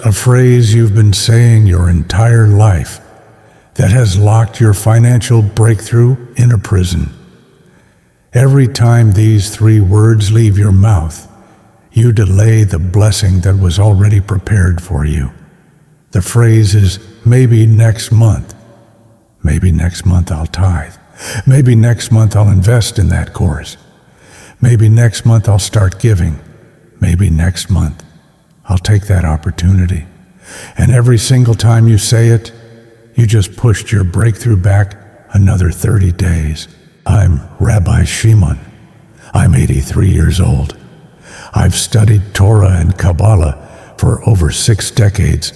a phrase you've been saying your entire life that has locked your financial breakthrough in a prison. Every time these 3 words leave your mouth, you delay the blessing that was already prepared for you. The phrase is, maybe next month. Maybe next month I'll tithe. Maybe next month I'll invest in that course. Maybe next month I'll start giving. Maybe next month I'll take that opportunity. And every single time you say it, you just pushed your breakthrough back another 30 days. I'm Rabbi Shimon. I'm 83 years old. I've studied Torah and Kabbalah for over 6 decades,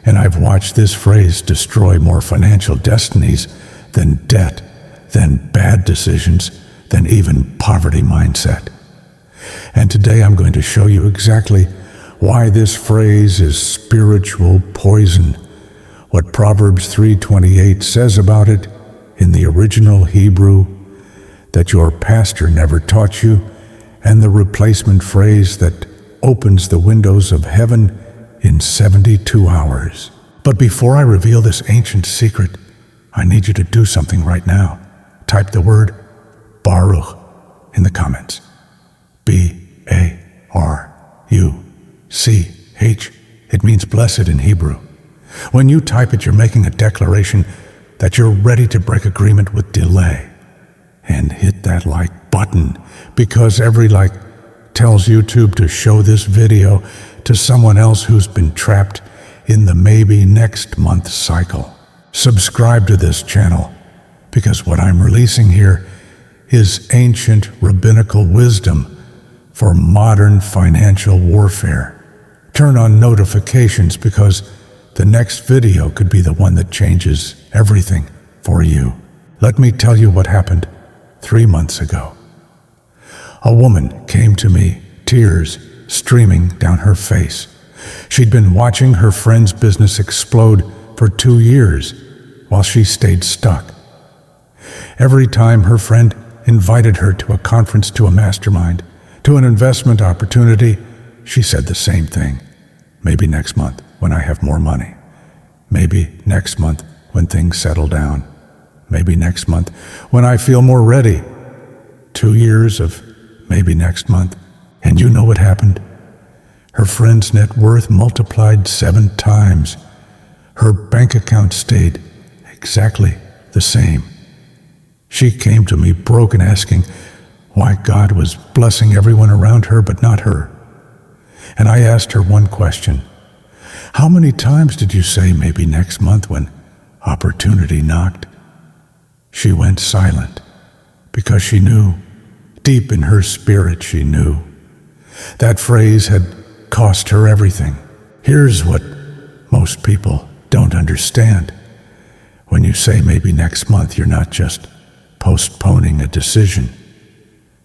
and I've watched this phrase destroy more financial destinies than debt, than bad decisions, than even poverty mindset. And today I'm going to show you exactly why this phrase is spiritual poison, what Proverbs 3:28 says about it in the original Hebrew, that your pastor never taught you, and the replacement phrase that opens the windows of heaven in 72 hours. But before I reveal this ancient secret, I need you to do something right now. Type the word Baruch in the comments. B-A-R-U-C-H. It means blessed in Hebrew. When you type it, you're making a declaration that you're ready to break agreement with delay. And hit that like button, because every like tells YouTube to show this video to someone else who's been trapped in the maybe next month cycle. Subscribe to this channel, because what I'm releasing here is ancient rabbinical wisdom for modern financial warfare. Turn on notifications, because the next video could be the one that changes everything for you. Let me tell you what happened 3 months ago. A woman came to me, tears streaming down her face. She'd been watching her friend's business explode for 2 years while she stayed stuck. Every time her friend invited her to a conference, to a mastermind, to an investment opportunity, she said the same thing. Maybe next month when I have more money. Maybe next month when things settle down. Maybe next month when I feel more ready. 2 years of maybe next month. And you know what happened? Her friend's net worth multiplied 7 times. Her bank account stayed exactly the same. She came to me broken, asking why God was blessing everyone around her but not her. And I asked her one question. How many times did you say maybe next month when opportunity knocked? She went silent, because she knew, deep in her spirit she knew. That phrase had cost her everything. Here's what most people don't understand. When you say maybe next month, you're not just postponing a decision.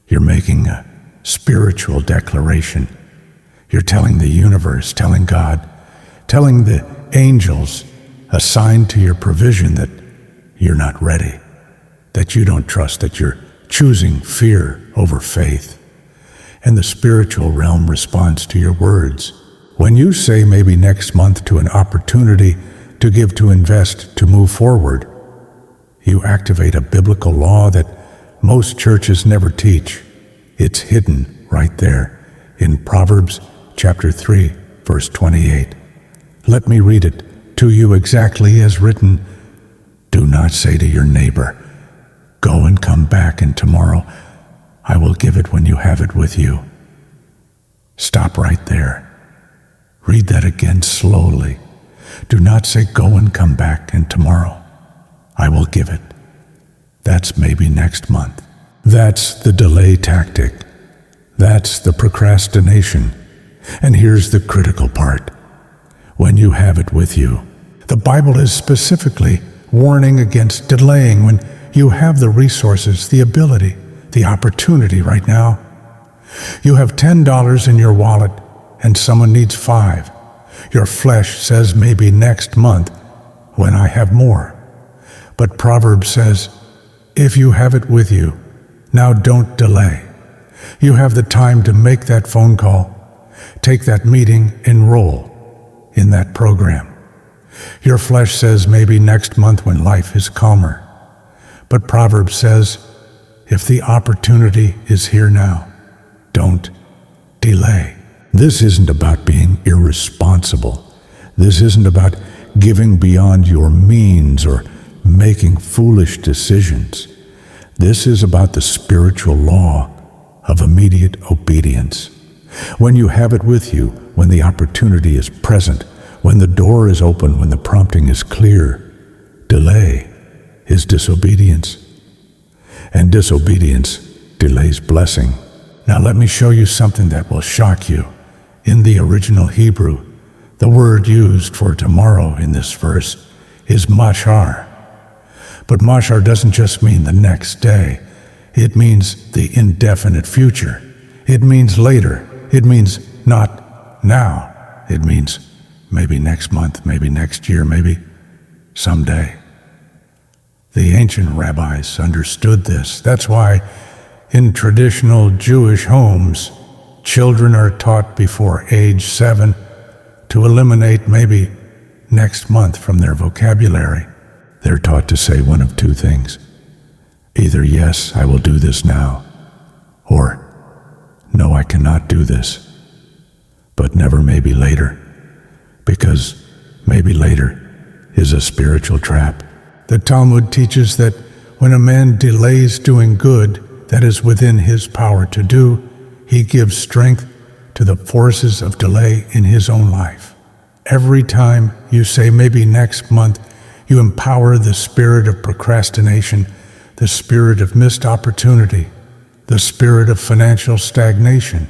You're making a spiritual declaration. You're telling the universe, telling God, telling the angels assigned to your provision that you're not ready, that you don't trust, that you're choosing fear over faith. And the spiritual realm responds to your words. When you say maybe next month to an opportunity to give, to invest, to move forward, you activate a biblical law that most churches never teach. It's hidden right there in Proverbs chapter 3, verse 28. Let me read it to you exactly as written. Do not say to your neighbor, go and come back, and tomorrow I will give it when you have it with you. Stop right there. Read that again slowly. Do not say go and come back, and tomorrow I will give it. That's maybe next month. That's the delay tactic. That's the procrastination. And here's the critical part. When you have it with you, the Bible is specifically warning against delaying when you have the resources, the ability, the opportunity right now. You have $10 in your wallet and someone needs 5. Your flesh says maybe next month when I have more. But Proverbs says, if you have it with you, now don't delay. You have the time to make that phone call, take that meeting, enroll. in that program. Your flesh says maybe next month when life is calmer. But Proverbs says, if the opportunity is here now, don't delay. This isn't about being irresponsible. This isn't about giving beyond your means or making foolish decisions. This is about the spiritual law of immediate obedience. When you have it with you, when the opportunity is present, when the door is open, when the prompting is clear, delay is disobedience. And disobedience delays blessing. Now let me show you something that will shock you. In the original Hebrew, the word used for tomorrow in this verse is machar. But machar doesn't just mean the next day. It means the indefinite future. It means later. It means not now. It means maybe next month, maybe next year, maybe someday. The ancient rabbis understood this. That's why in traditional Jewish homes, children are taught before age 7 to eliminate maybe next month from their vocabulary. They're taught to say one of two things. Either, yes, I will do this now, or, no, I cannot do this, but never maybe later, because maybe later is a spiritual trap. The Talmud teaches that when a man delays doing good that is within his power to do, he gives strength to the forces of delay in his own life. Every time you say maybe next month, you empower the spirit of procrastination, the spirit of missed opportunity, the spirit of financial stagnation.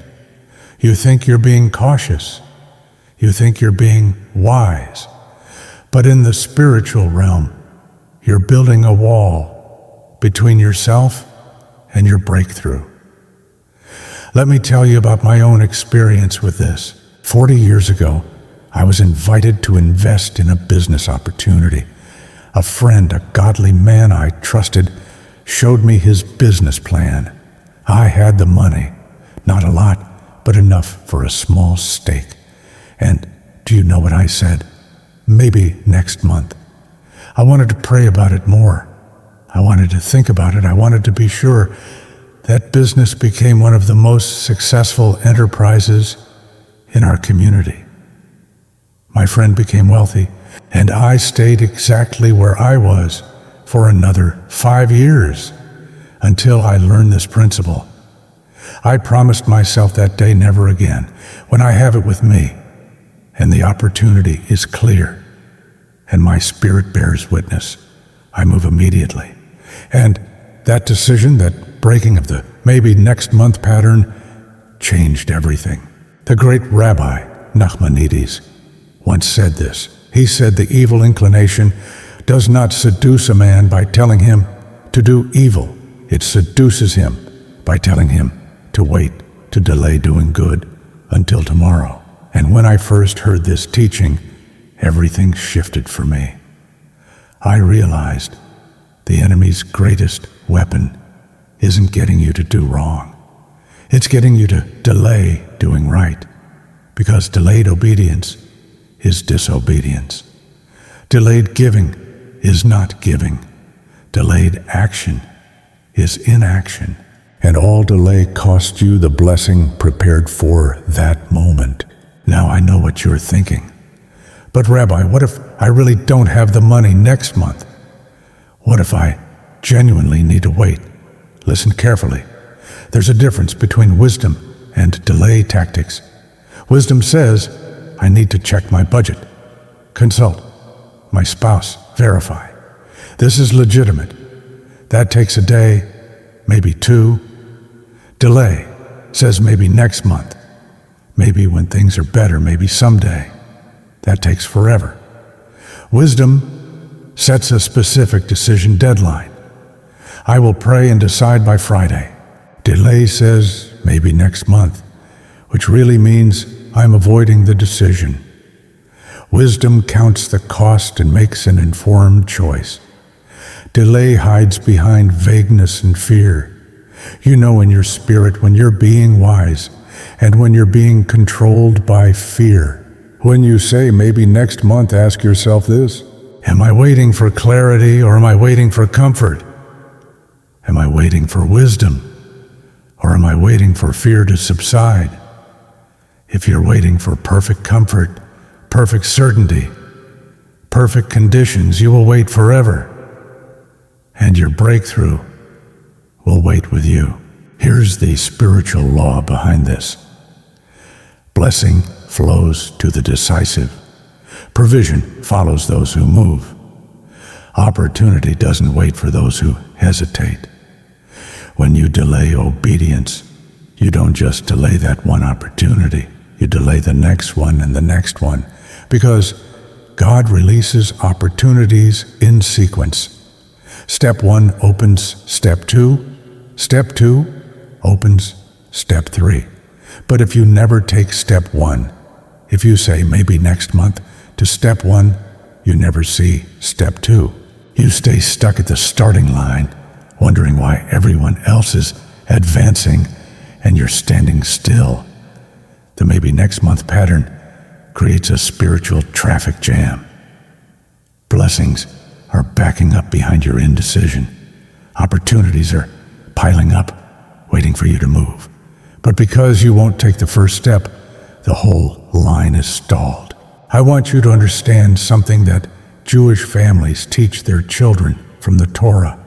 You think you're being cautious. You think you're being wise. But in the spiritual realm, you're building a wall between yourself and your breakthrough. Let me tell you about my own experience with this. 40 years ago, I was invited to invest in a business opportunity. A friend, a godly man I trusted, showed me his business plan. I had the money, not a lot, but enough for a small stake. And do you know what I said? Maybe next month. I wanted to pray about it more. I wanted to think about it. I wanted to be sure. That business became one of the most successful enterprises in our community. My friend became wealthy, and I stayed exactly where I was for another 5 years until I learned this principle. I promised myself that day never again. When I have it with me, and the opportunity is clear, and my spirit bears witness, I move immediately. And that decision, that breaking of the maybe next month pattern, changed everything. The great Rabbi Nachmanides once said this. He said the evil inclination does not seduce a man by telling him to do evil. It seduces him by telling him to wait, to delay doing good until tomorrow. And when I first heard this teaching, everything shifted for me. I realized the enemy's greatest weapon isn't getting you to do wrong. It's getting you to delay doing right, because delayed obedience is disobedience. Delayed giving is not giving. Delayed action is inaction. And all delay costs you the blessing prepared for that moment. Now I know what you're thinking. But Rabbi, what if I really don't have the money next month? What if I genuinely need to wait? Listen carefully. There's a difference between wisdom and delay tactics. Wisdom says, I need to check my budget, consult my spouse, verify. This is legitimate. That takes a day, maybe 2. Delay says maybe next month, maybe when things are better, maybe someday. That takes forever. Wisdom sets a specific decision deadline. I will pray and decide by Friday. Delay says maybe next month, which really means I'm avoiding the decision. Wisdom counts the cost and makes an informed choice. Delay hides behind vagueness and fear. You know in your spirit when you're being wise and when you're being controlled by fear. When you say maybe next month, ask yourself this: am I waiting for clarity or am I waiting for comfort? Am I waiting for wisdom or am I waiting for fear to subside? If you're waiting for perfect comfort, perfect certainty, perfect conditions, you will wait forever, and your breakthrough will wait with you. Here's the spiritual law behind this. Blessing flows to the decisive. Provision follows those who move. Opportunity doesn't wait for those who hesitate. When you delay obedience, you don't just delay that one opportunity. You delay the next one and the next one, because God releases opportunities in sequence. Step 1 opens step 2. Step 2 opens step 3. But if you never take step 1, if you say maybe next month to step 1, you never see step 2. You stay stuck at the starting line, wondering why everyone else is advancing and you're standing still. The maybe next month pattern creates a spiritual traffic jam. Blessings are backing up behind your indecision. Opportunities are piling up, waiting for you to move. But because you won't take the first step, the whole line is stalled. I want you to understand something that Jewish families teach their children from the Torah.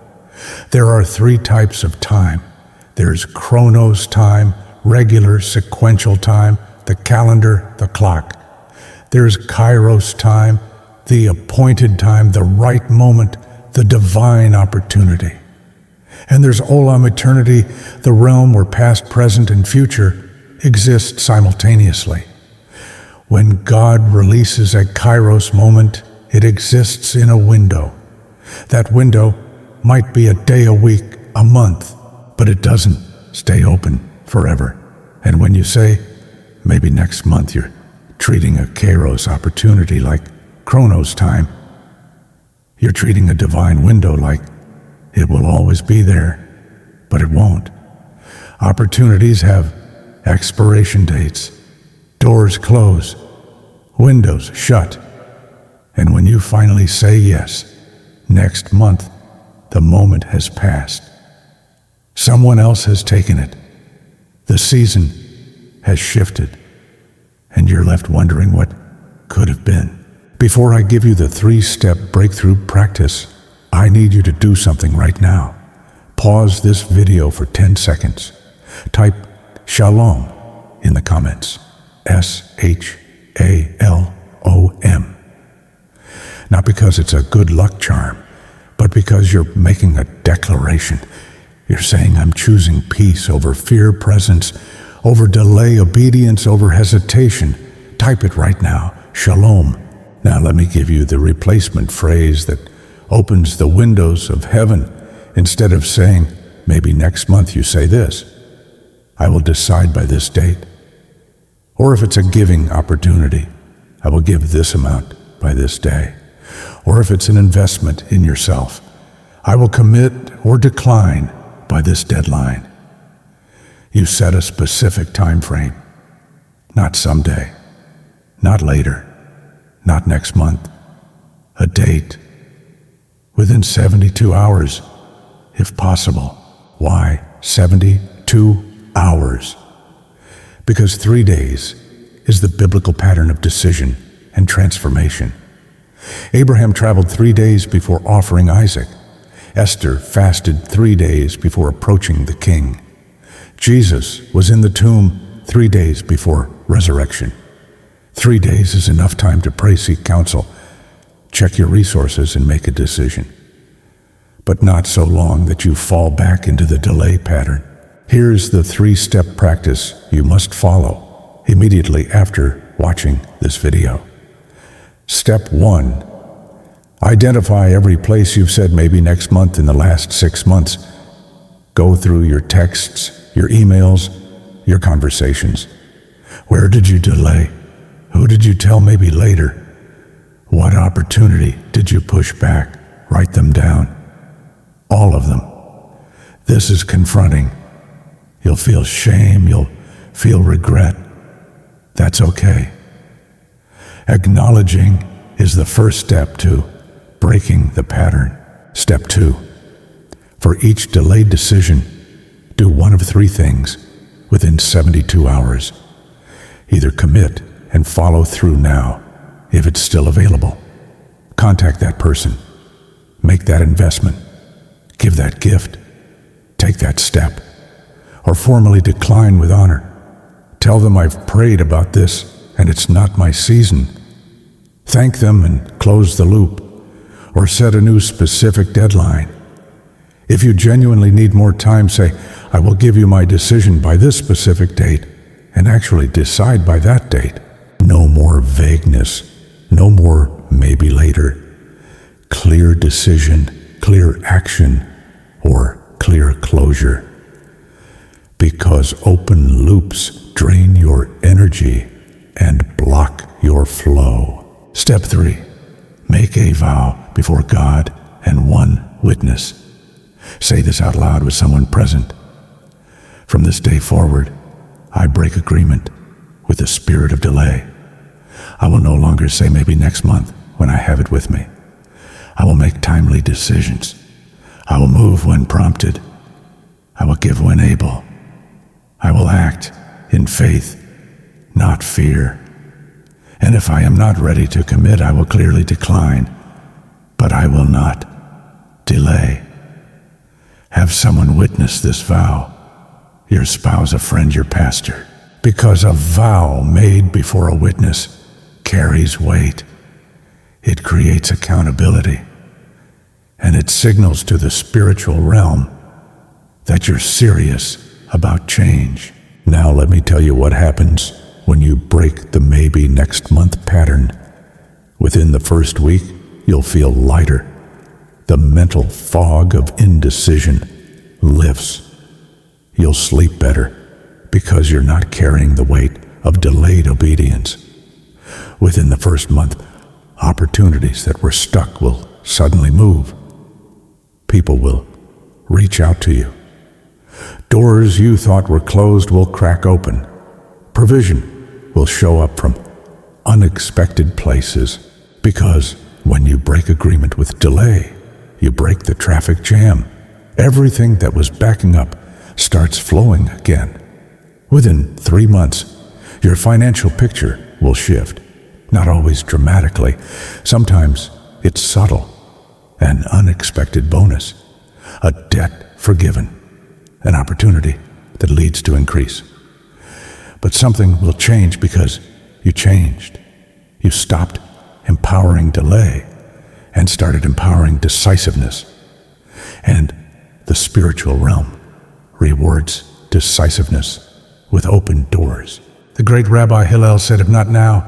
There are 3 types of time. There's chronos time, regular sequential time, the calendar, the clock. There's kairos time, the appointed time, the right moment, the divine opportunity. And there's olam eternity, the realm where past, present, and future exist simultaneously. When God releases a kairos moment, it exists in a window. That window might be a day, a week, a month, but it doesn't stay open forever. And when you say, maybe next month, you're treating a kairos opportunity like chronos time. You're treating a divine window like it will always be there, but it won't. Opportunities have expiration dates. Doors close, windows shut. And when you finally say yes, next month, the moment has passed. Someone else has taken it. The season has shifted, and you're left wondering what could have been. Before I give you the 3-step breakthrough practice, I need you to do something right now. Pause this video for 10 seconds. Type Shalom in the comments. SHALOM. Not because it's a good luck charm, but because you're making a declaration. You're saying, I'm choosing peace over fear, presence, over delay, obedience, over hesitation. Type it right now. Shalom. Now let me give you the replacement phrase that opens the windows of heaven. Instead of saying, maybe next month, you say this: I will decide by this date. Or if it's a giving opportunity, I will give this amount by this day. Or if it's an investment in yourself, I will commit or decline by this deadline. You set a specific time frame. Not someday, not later, not next month. A date. Within 72 hours, if possible. Why 72 hours? Because 3 days is the biblical pattern of decision and transformation. Abraham traveled 3 days before offering Isaac. Esther fasted 3 days before approaching the king. Jesus was in the tomb 3 days before resurrection. 3 days is enough time to pray, seek counsel, check your resources, and make a decision. But not so long that you fall back into the delay pattern. Here's the 3-step practice you must follow immediately after watching this video. Step 1. Identify every place you've said maybe next month in the last 6 months. Go through your texts, your emails, your conversations. Where did you delay? Who did you tell maybe later? What opportunity did you push back? Write them down. All of them. This is confronting. You'll feel shame. You'll feel regret. That's okay. Acknowledging is the first step to breaking the pattern. Step 2. For each delayed decision, do one of 3 things within 72 hours. Either commit and follow through now, if it's still available. Contact that person. Make that investment. Give that gift. Take that step. Or formally decline with honor. Tell them I've prayed about this and it's not my season. Thank them and close the loop. Or set a new specific deadline. If you genuinely need more time, say, I will give you my decision by this specific date, and actually decide by that date. No more vagueness. No more maybe later. Clear decision, clear action, or clear closure. Because open loops drain your energy and block your flow. Step 3. Make a vow before God and one witness. Say this out loud with someone present. From this day forward, I break agreement with the spirit of delay. I will no longer say maybe next month when I have it with me. I will make timely decisions. I will move when prompted. I will give when able. I will act in faith, not fear. And if I am not ready to commit, I will clearly decline, but I will not delay. Have someone witness this vow, your spouse, a friend, your pastor, because a vow made before a witness carries weight. It creates accountability, and it signals to the spiritual realm that you're serious about change. Now let me tell you what happens when you break the maybe next month pattern. Within the first week, you'll feel lighter. The mental fog of indecision lifts. You'll sleep better because you're not carrying the weight of delayed obedience. Within the first month, opportunities that were stuck will suddenly move. People will reach out to you. Doors you thought were closed will crack open. Provision will show up from unexpected places, because when you break agreement with delay, you break the traffic jam. Everything that was backing up starts flowing again. Within 3 months, your financial picture will shift. Not always dramatically. Sometimes it's subtle. An unexpected bonus. A debt forgiven. An opportunity that leads to increase. But something will change because you changed. You stopped empowering delay and started empowering decisiveness. And the spiritual realm rewards decisiveness with open doors. The great Rabbi Hillel said, if not now,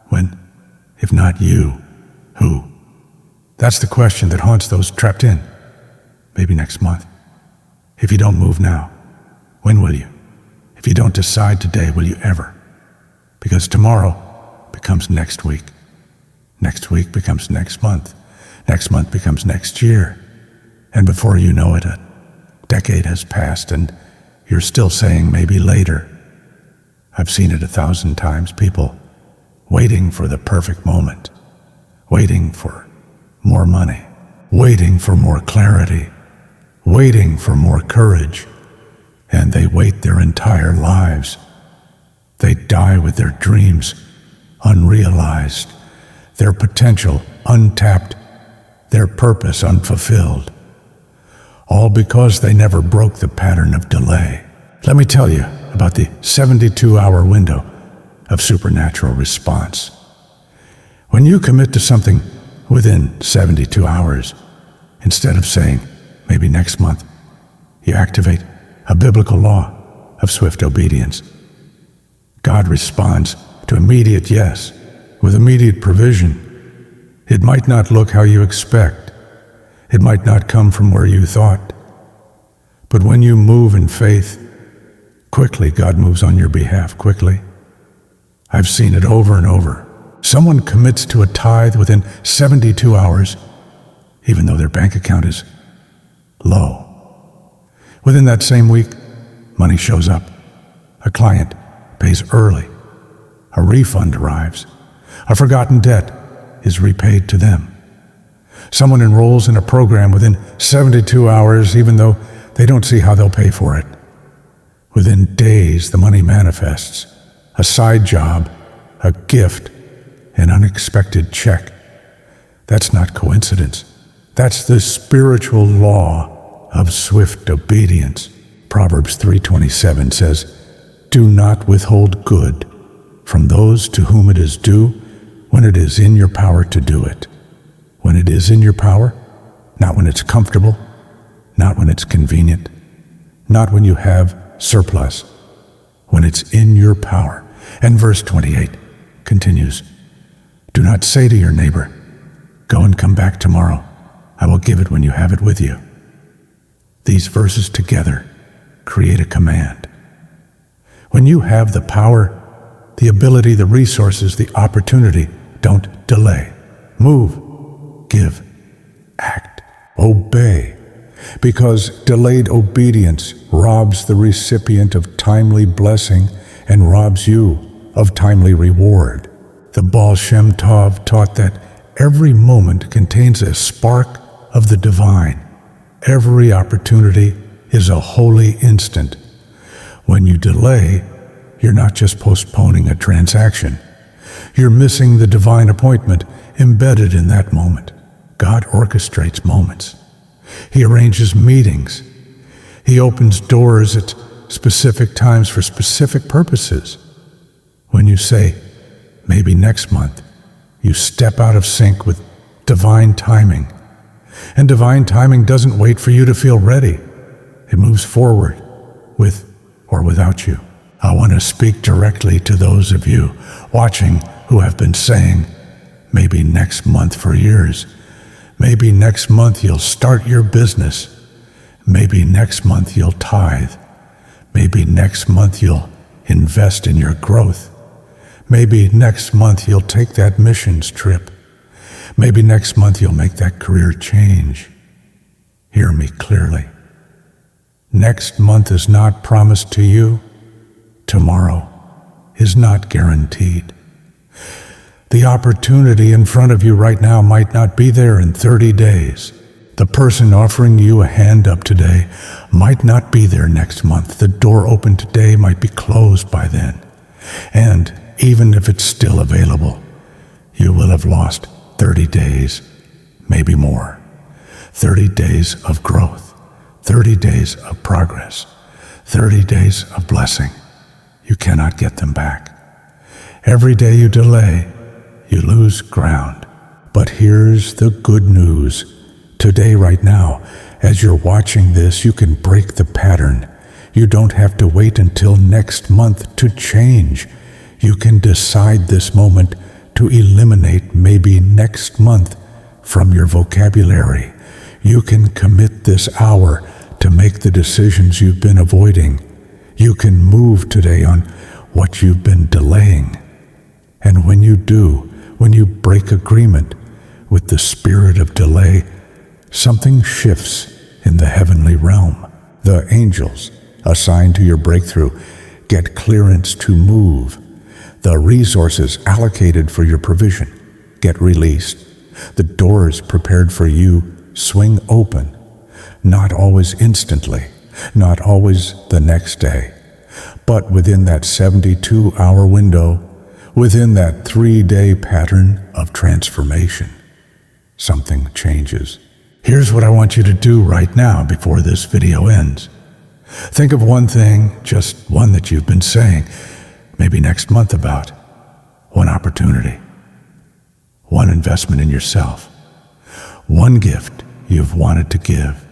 when? If not you, who? That's the question that haunts those trapped in. Maybe next month. If you don't move now, when will you? If you don't decide today, will you ever? Because tomorrow becomes next week. Next week becomes next month. Next month becomes next year. And before you know it, a decade has passed and you're still saying maybe later. I've seen it 1,000 times. People waiting for the perfect moment. Waiting for more money. Waiting for more clarity. Waiting for more courage, and they wait their entire lives. They die with their dreams unrealized, their potential untapped, their purpose unfulfilled, all because they never broke the pattern of delay. Let me tell you about the 72-hour window of supernatural response. When you commit to something within 72 hours, instead of saying, maybe next month, you activate a biblical law of swift obedience. God responds to immediate yes with immediate provision. It might not look how you expect. It might not come from where you thought. But when you move in faith, quickly God moves on your behalf, quickly. I've seen it over and over. Someone commits to a tithe within 72 hours, even though their bank account is low. Within that same week, money shows up. A client pays early. A refund arrives. A forgotten debt is repaid to them. Someone enrolls in a program within 72 hours, even though they don't see how they'll pay for it. Within days, the money manifests. A side job, a gift, an unexpected check. That's not coincidence. That's the spiritual law of swift obedience. Proverbs 3:27 says, "Do not withhold good from those to whom it is due when it is in your power to do it." When it is in your power, not when it's comfortable, not when it's convenient, not when you have surplus, when it's in your power. And verse 28 continues, "Do not say to your neighbor, 'Go and come back tomorrow. I will give it when you have it with you.'" These verses together create a command. When you have the power, the ability, the resources, the opportunity, don't delay. Move, give, act, obey, because delayed obedience robs the recipient of timely blessing and robs you of timely reward. The Baal Shem Tov taught that every moment contains a spark of the divine. Every opportunity is a holy instant. When you delay, you're not just postponing a transaction. You're missing the divine appointment embedded in that moment. God orchestrates moments. He arranges meetings. He opens doors at specific times for specific purposes. When you say, "Maybe next month," you step out of sync with divine timing. And divine timing doesn't wait for you to feel ready. It moves forward, with or without you. I want to speak directly to those of you watching who have been saying, "Maybe next month" for years. Maybe next month you'll start your business. Maybe next month you'll tithe. Maybe next month you'll invest in your growth. Maybe next month you'll take that missions trip. Maybe next month you'll make that career change. Hear me clearly. Next month is not promised to you. Tomorrow is not guaranteed. The opportunity in front of you right now might not be there in 30 days. The person offering you a hand up today might not be there next month. The door open today might be closed by then. And even if it's still available, you will have lost 30 days, maybe more. 30 days of growth, 30 days of progress, 30 days of blessing. You cannot get them back. Every day you delay, you lose ground. But here's the good news. Today, right now, as you're watching this, you can break the pattern. You don't have to wait until next month to change. You can decide this moment to eliminate maybe next month from your vocabulary. You can commit this hour to make the decisions you've been avoiding. You can move today on what you've been delaying. And when you do, when you break agreement with the spirit of delay, something shifts in the heavenly realm. The angels assigned to your breakthrough get clearance to move. The resources allocated for your provision get released. The doors prepared for you swing open, not always instantly, not always the next day, but within that 72-hour window, within that 3-day pattern of transformation. Something changes. Here's what I want you to do right now before this video ends. Think of one thing, just one that you've been saying, maybe next month about. One opportunity. One investment in yourself. One gift you've wanted to give.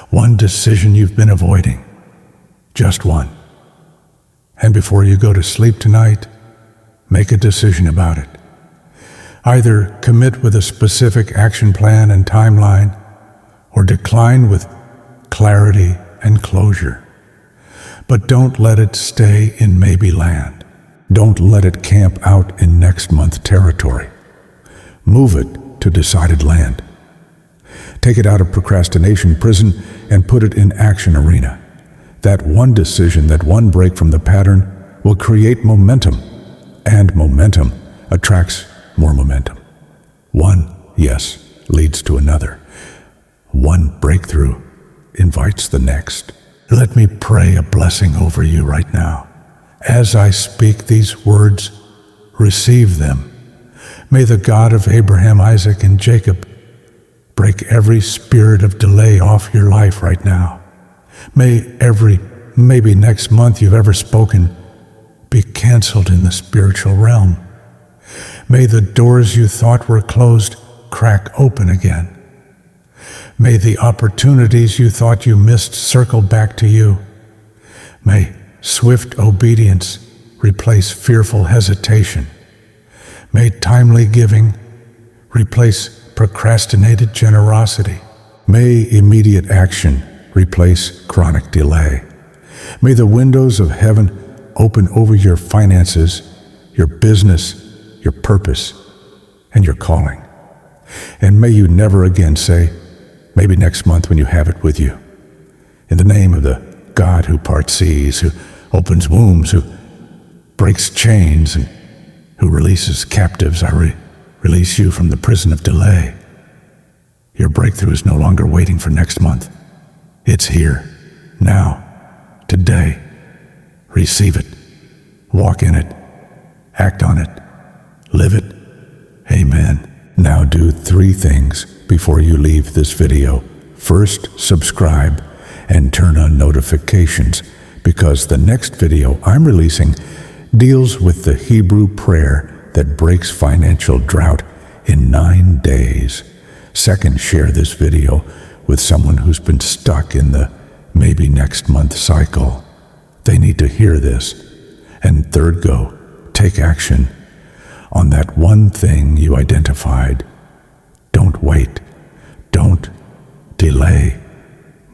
One decision you've been avoiding. Just one. And before you go to sleep tonight, make a decision about it. Either commit with a specific action plan and timeline, or decline with clarity and closure. But don't let it stay in maybe land. Don't let it camp out in next month territory. Move it to decided land. Take it out of procrastination prison and put it in action arena. That one decision, that one break from the pattern will create momentum, and momentum attracts more momentum. One yes leads to another. One breakthrough invites the next. Let me pray a blessing over you right now. As I speak these words, receive them. May the God of Abraham, Isaac, and Jacob break every spirit of delay off your life right now. May every maybe next month you've ever spoken be canceled in the spiritual realm. May the doors you thought were closed crack open again. May the opportunities you thought you missed circle back to you. May swift obedience replace fearful hesitation. May timely giving replace procrastinated generosity. May immediate action replace chronic delay. May the windows of heaven open over your finances, your business, your purpose, and your calling. And may you never again say, maybe next month when you have it with you. In the name of the God who parts seas, who opens wombs, who breaks chains, and who releases captives, I release you from the prison of delay. Your breakthrough is no longer waiting for next month. It's here, now, today. Receive it. Walk in it. Act on it. Live it. Amen. Now do 3 things before you leave this video. First, subscribe and turn on notifications, because the next video I'm releasing deals with the Hebrew prayer that breaks financial drought in 9 days. Second, share this video with someone who's been stuck in the maybe next month cycle. They need to hear this. And third, go take action on that one thing you identified. Don't wait. Don't delay.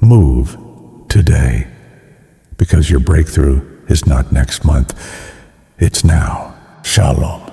Move today, because your breakthrough is not next month. It's now. Shalom.